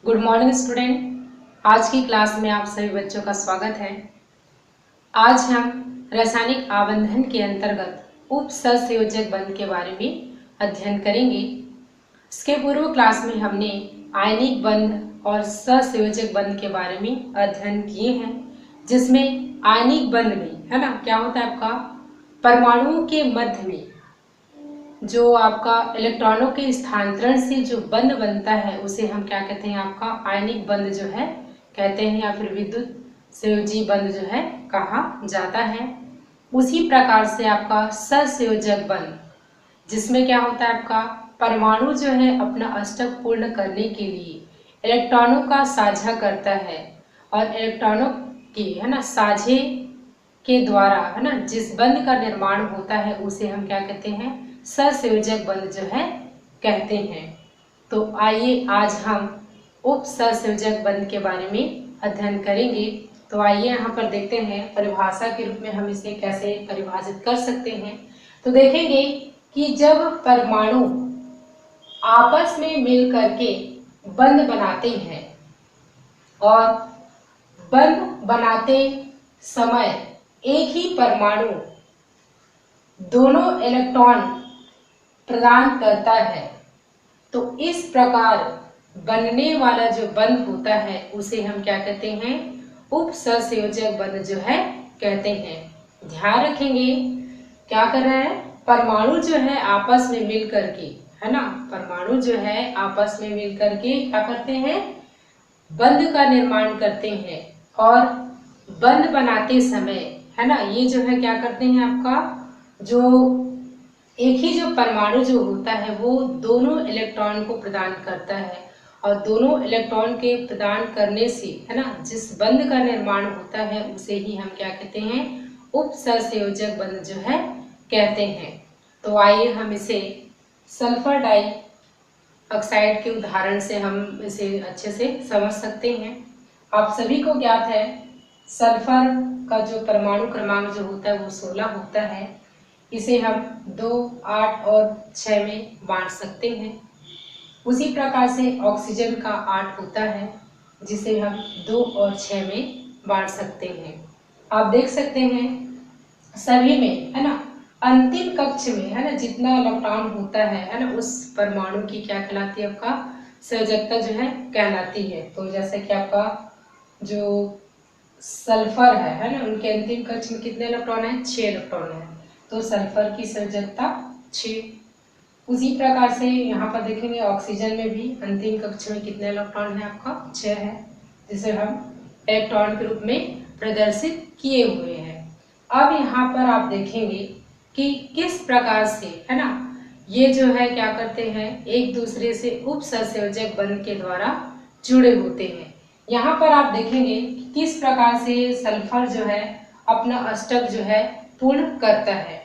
Good morning student. आज की class में आप सभी बच्चों का स्वागत है। आज हम रासायनिक आबंधन के अंतर्गत उप सहसंयोजक बंध के बारे में अध्ययन करेंगे। इसके पूर्व क्लास में हमने आयनिक बंध और सहसंयोजक बंध के बारे में अध्ययन किए हैं, जिसमें आयनिक बंध में है ना क्या होता है, आपका परमाणुओं के मध्य में जो आपका इलेक्ट्रॉनों के स्थानांतरण से जो बंध बनता है उसे हम क्या कहते हैं, आपका आयनिक बंध जो है कहते हैं, या फिर विद्युत संयोजी बंध जो है कहा जाता है। उसी प्रकार से आपका सहसंयोजक बंध, जिसमें क्या होता है, आपका परमाणु जो है अपना अष्टक पूर्ण करने के लिए इलेक्ट्रॉनों का साझा करता है और इलेक्ट्रॉनों की है ना साझे के द्वारा है ना जिस बंध का निर्माण होता है उसे हम क्या कहते हैं, सहसंयोजक बंध जो है कहते हैं। तो आइए आज हम उप सहसंयोजक बंध के बारे में अध्ययन करेंगे। तो आइए यहाँ पर देखते हैं परिभाषा के रूप में हम इसे कैसे परिभाषित कर सकते हैं। तो देखेंगे कि जब परमाणु आपस में मिल करके बंध बनाते हैं और बंध बनाते समय एक ही परमाणु दोनों इलेक्ट्रॉन प्रदान करता है, तो इस प्रकार बनने वाला जो बंध होता है उसे हम क्या कहते हैं, उप सहसंयोजक बंध जो है कहते हैं। ध्यान रखेंगे क्या कर रहा है, परमाणु जो है आपस में मिल करके है ना, परमाणु जो है आपस में मिल करके क्या करते हैं, बंध का निर्माण करते हैं और बंध बनाते समय है ना ये जो है क्या करते हैं, आपका जो एक ही जो परमाणु जो होता है वो दोनों इलेक्ट्रॉन को प्रदान करता है और दोनों इलेक्ट्रॉन के प्रदान करने से है ना जिस बंध का निर्माण होता है उसे ही हम क्या कहते हैं, उप सहसंयोजक बंध जो है कहते हैं। तो आइए हम इसे सल्फर डाई ऑक्साइड के उदाहरण से हम इसे अच्छे से समझ सकते हैं। आप सभी को ज्ञात है सल्फर का जो परमाणु क्रमांक जो होता है वो 16 होता है। इसे हम 2, 8 और 6 में बांट सकते हैं। उसी प्रकार से ऑक्सीजन का 8 होता है, जिसे हम 2 और 6 में बांट सकते हैं। आप देख सकते हैं सभी में है ना अंतिम कक्ष में है ना जितना इलेक्ट्रॉन होता है ना उस परमाणु की क्या कहलाती है, आपका संयोजकता जो है कहलाती है। तो जैसे कि आपका जो सल्फर है ना उनके अंतिम कक्ष में कितने इलेक्ट्रॉन है, 6 इलेक्ट्रॉन है, तो सल्फर की संयोजकता 6। उसी प्रकार से यहाँ पर देखेंगे ऑक्सीजन में भी अंतिम कक्ष में कितने इलेक्ट्रॉन है, आपका 6 है, जिसे हम इलेक्ट्रॉन के रूप में प्रदर्शित किए हुए हैं। अब यहाँ पर आप देखेंगे कि किस प्रकार से है ना ये जो है क्या करते हैं, एक दूसरे से उप सहसंयोजक बंध के द्वारा जुड़े होते हैं। यहाँ पर आप देखेंगे कि किस प्रकार से सल्फर जो है अपना अष्टक जो है पूर्ण करता है।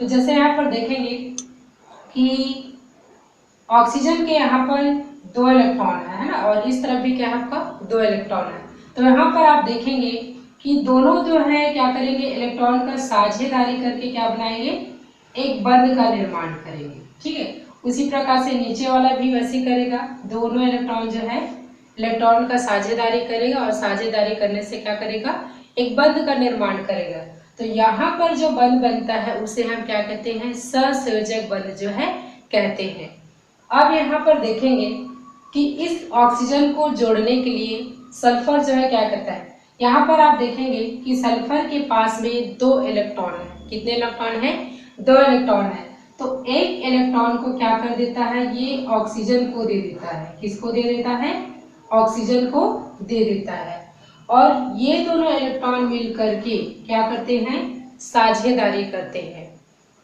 तो जैसे यहाँ पर देखेंगे कि ऑक्सीजन के यहाँ पर 2 इलेक्ट्रॉन है ना और इस तरफ भी क्या है, आपका 2 इलेक्ट्रॉन है। तो यहाँ पर आप देखेंगे कि दोनों जो है क्या करेंगे, इलेक्ट्रॉन का साझेदारी करके क्या बनाएंगे, एक बंध का निर्माण करेंगे। ठीक है, उसी प्रकार से नीचे वाला भी वैसे करेगा, दोनों इलेक्ट्रॉन जो है इलेक्ट्रॉन का साझेदारी करेगा और साझेदारी करने से क्या करेगा, एक बंध का निर्माण करेगा। तो यहाँ पर जो बंध बनता है उसे हम क्या कहते हैं, सहसंयोजक बंध जो है कहते हैं। अब यहाँ पर देखेंगे कि इस ऑक्सीजन को जोड़ने के लिए सल्फर जो है क्या करता है, यहाँ पर आप देखेंगे कि सल्फर के पास में 2 इलेक्ट्रॉन है। कितने इलेक्ट्रॉन है, 2 इलेक्ट्रॉन है। तो एक इलेक्ट्रॉन को क्या कर देता है, ये ऑक्सीजन को दे देता है। किसको दे देता है, ऑक्सीजन को दे देता है और ये दोनों इलेक्ट्रॉन मिल करके क्या करते हैं, साझेदारी करते हैं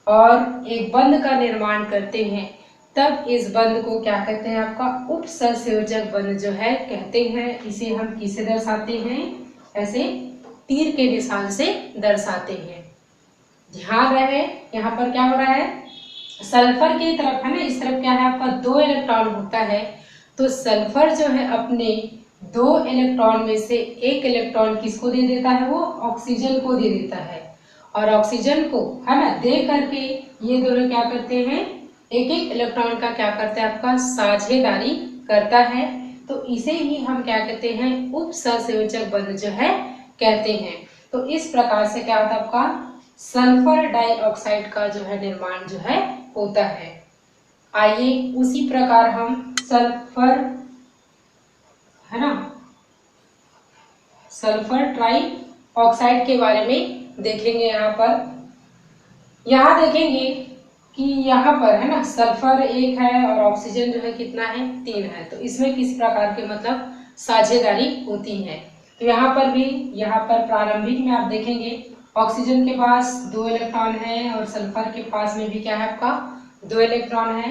और एक बंध का निर्माण करते हैं। तब इस बंध को क्या कहते हैं, आपका उप सहसंयोजक बंध जो है कहते हैं। इसे हम किसे दर्शाते हैं, ऐसे तीर के निशान से दर्शाते हैं। ध्यान रहे यहाँ पर क्या हो रहा है, सल्फर की तरफ है ना इस तरफ क्या है, आपका 2 इलेक्ट्रॉन होता है। तो सल्फर जो है अपने 2 इलेक्ट्रॉन में से एक इलेक्ट्रॉन किसको दे देता है, वो ऑक्सीजन को दे देता है और ऑक्सीजन को है ना दे करके ये दोनों क्या करते हैं, एक एक इलेक्ट्रॉन का क्या करता है, आपका साझेदारी करता है। तो इसे ही हम क्या कहते हैं, उपसहसंयोजक बंध जो है कहते हैं। तो इस प्रकार से क्या होता है आपका, सल्फर डाइऑक्साइड का जो है निर्माण जो है होता है। आइए उसी प्रकार हम सल्फर, है ना, सल्फर ट्राइऑक्साइड के बारे में देखेंगे। यहाँ देखेंगे कि यहाँ पर है ना सल्फर 1 है और ऑक्सीजन जो है कितना है, 3 है। तो इसमें किस प्रकार के मतलब साझेदारी होती है। तो यहाँ पर भी, यहाँ पर प्रारंभिक में आप देखेंगे ऑक्सीजन के पास 2 इलेक्ट्रॉन है और सल्फर के पास में भी क्या है आपका 2 इलेक्ट्रॉन है।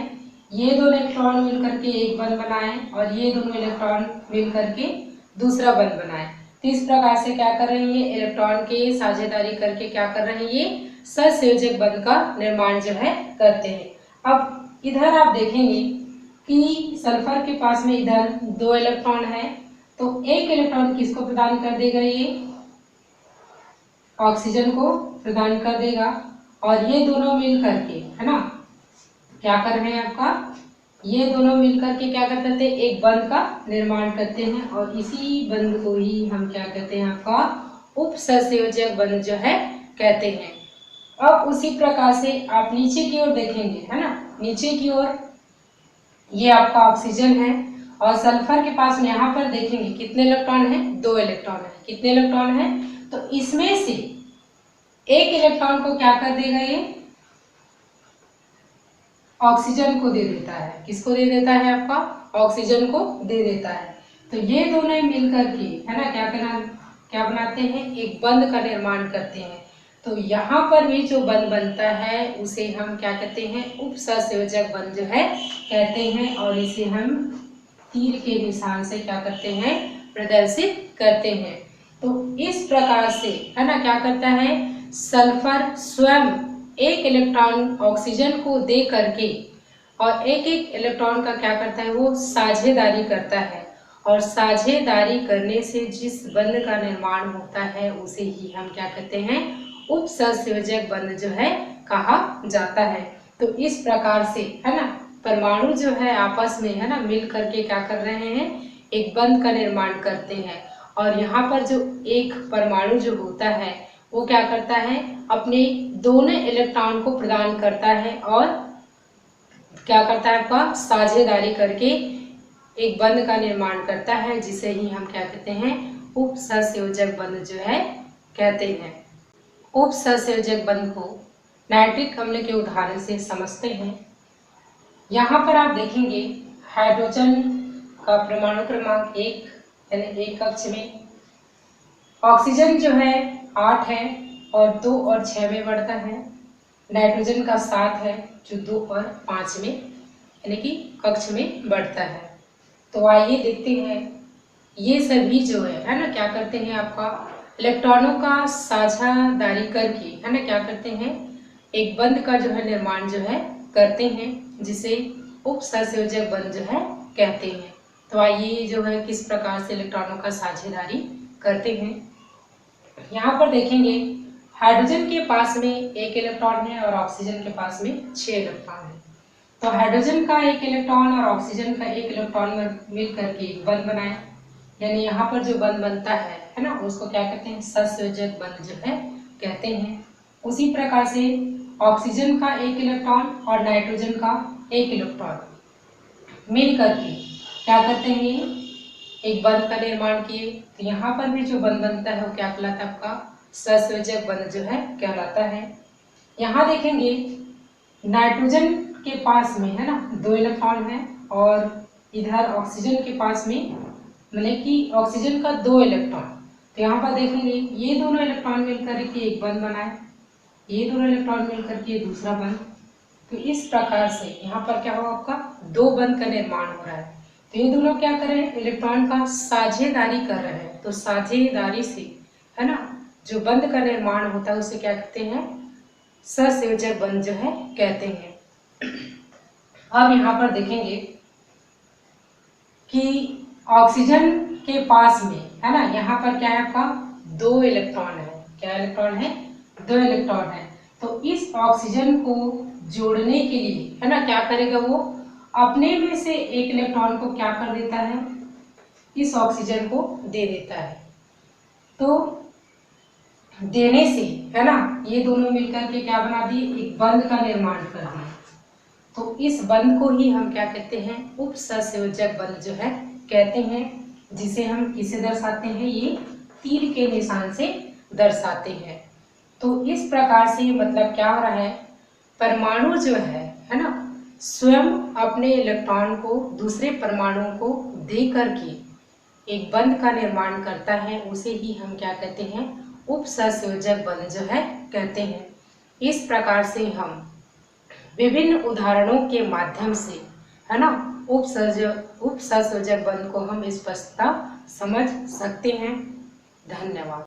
ये 2 इलेक्ट्रॉन मिलकर के एक बंध बनाए और ये दोनों इलेक्ट्रॉन मिलकर के दूसरा बंध बनाए। तो इस प्रकार से क्या कर रहे हैं, ये इलेक्ट्रॉन के साझेदारी करके क्या कर रहे हैं, ये सहसंयोजक बंध का निर्माण जो है करते हैं। अब इधर आप देखेंगे कि सल्फर के पास में इधर 2 इलेक्ट्रॉन है, तो 1 इलेक्ट्रॉन किसको प्रदान कर देगा, ये ऑक्सीजन को प्रदान कर देगा। और ये दोनों मिल करके, है ना, क्या कर रहे हैं आपका, ये दोनों मिलकर के क्या करते थे, एक बंध का निर्माण करते हैं। और इसी बंध को ही हम क्या कहते हैं, आपका उपसहसंयोजक बंध जो है कहते हैं। अब उसी प्रकार से आप नीचे की ओर देखेंगे, है ना, नीचे की ओर ये आपका ऑक्सीजन है और सल्फर के पास में यहाँ पर देखेंगे कितने इलेक्ट्रॉन है, 2 इलेक्ट्रॉन है। कितने इलेक्ट्रॉन है, तो इसमें से 1 इलेक्ट्रॉन को क्या कर देगा, ये ऑक्सीजन को दे देता है। किसको दे देता है, आपका ऑक्सीजन को दे देता है। तो ये दोनों मिलकर के, है ना, क्या बनाते हैं, एक बंध का निर्माण करते हैं। तो यहाँ पर भी जो बंध बनता है उसे हम क्या कहते हैं, उपसहसंयोजक बंध जो है कहते हैं। और इसे हम तीर के निशान से क्या करते हैं, प्रदर्शित करते हैं। तो इस प्रकार से, है ना, क्या करता है, सल्फर स्वयं 1 इलेक्ट्रॉन ऑक्सीजन को दे करके और एक इलेक्ट्रॉन का क्या करता है, वो साझेदारी करता है। और साझेदारी करने से जिस बंध का निर्माण होता है उसे ही हम क्या कहते हैं, उपसहसंयोजक बंध जो है कहा जाता है। तो इस प्रकार से, है ना, परमाणु जो है आपस में, है ना, मिल करके क्या कर रहे हैं, एक बंध का निर्माण करते हैं। और यहाँ पर जो एक परमाणु जो होता है वो क्या करता है, अपने दोनों इलेक्ट्रॉन को प्रदान करता है और क्या करता है, आपका साझेदारी करके एक बंध का निर्माण करता है, जिसे ही हम क्या कहते हैं, उपसहसंयोजक बंध जो है कहते हैं। उपसहसंयोजक बंध को नाइट्रिक अम्ल के उदाहरण से समझते हैं। यहाँ पर आप देखेंगे हाइड्रोजन का परमाणु क्रमांक 1 यानी एक कक्ष में, ऑक्सीजन जो है 8 है और 2 और 6 में बढ़ता है। नाइट्रोजन का 7 है जो 2 और 5 में यानी कि कक्ष में बढ़ता है। तो आइए देखते हैं, ये सभी जो है ना, क्या करते हैं, आपका इलेक्ट्रॉनों का साझेदारी करके, है ना, क्या करते हैं, एक बंध का जो है निर्माण जो है करते हैं, जिसे उपसहसंयोजक बंध जो है कहते हैं। तो आइए जो है किस प्रकार से इलेक्ट्रॉनों का साझेदारी करते हैं। यहाँ पर देखेंगे हाइड्रोजन के पास में 1 इलेक्ट्रॉन है और ऑक्सीजन के पास में 6 इलेक्ट्रॉन है। तो हाइड्रोजन का 1 इलेक्ट्रॉन और ऑक्सीजन का 1 इलेक्ट्रॉन मिल करके एक बंध बनाए, यानी यहाँ पर जो बंध बनता है ना, उसको क्या कहते हैं, सहसंयोजक बंध जो है कहते हैं। उसी प्रकार से ऑक्सीजन का 1 इलेक्ट्रॉन और नाइट्रोजन का 1 इलेक्ट्रॉन मिल करके क्या करते हैं, एक बंध का निर्माण किए। तो यहाँ पर भी जो बंध बनता है वो क्या कहलाता है, आपका सहसंयोजक बंध जो है कहलाता है। यहाँ देखेंगे नाइट्रोजन के पास में, है ना, 2 इलेक्ट्रॉन है और इधर ऑक्सीजन के पास में, मतलब कि ऑक्सीजन का 2 इलेक्ट्रॉन। तो यहाँ पर देखेंगे ये दोनों इलेक्ट्रॉन मिलकर के एक बंध बनाए, ये दोनों इलेक्ट्रॉन मिलकर के दूसरा बंध। तो इस प्रकार से यहाँ पर क्या होगा, आपका 2 बंध का निर्माण हो रहा है। तो ये दोनों क्या कर रहे हैं, इलेक्ट्रॉन का साझेदारी कर रहे हैं। तो साझेदारी से, है ना, जो बंध का निर्माण होता है उसे क्या कहते हैं, सहसंयोजक बंध जो है कहते हैं। अब यहाँ पर देखेंगे कि ऑक्सीजन के पास में, है ना, यहाँ पर क्या है, आपका 2 इलेक्ट्रॉन है। क्या इलेक्ट्रॉन है, 2 इलेक्ट्रॉन है। तो इस ऑक्सीजन को जोड़ने के लिए, है ना, क्या करेगा, वो अपने में से 1 इलेक्ट्रॉन को क्या कर देता है, इस ऑक्सीजन को दे देता है। तो देने से, है ना, ये दोनों मिलकर के क्या बना दिए, एक बंध का निर्माण कर दिए। तो इस बंध को ही हम क्या कहते हैं, उपसंयोजक बंध जो है कहते हैं, जिसे हम किसे दर्शाते हैं, ये तीर के निशान से दर्शाते हैं। तो इस प्रकार से मतलब क्या हो रहा है, परमाणु जो है ना, स्वयं अपने इलेक्ट्रॉन को दूसरे परमाणुओं को दे करके एक बंध का निर्माण करता है, उसे ही हम क्या कहते हैं, उपसंयोजक बंध जो है कहते हैं। इस प्रकार से हम विभिन्न उदाहरणों के माध्यम से, है ना, उपसंयोजक बंध को हम स्पष्टता समझ सकते हैं। धन्यवाद।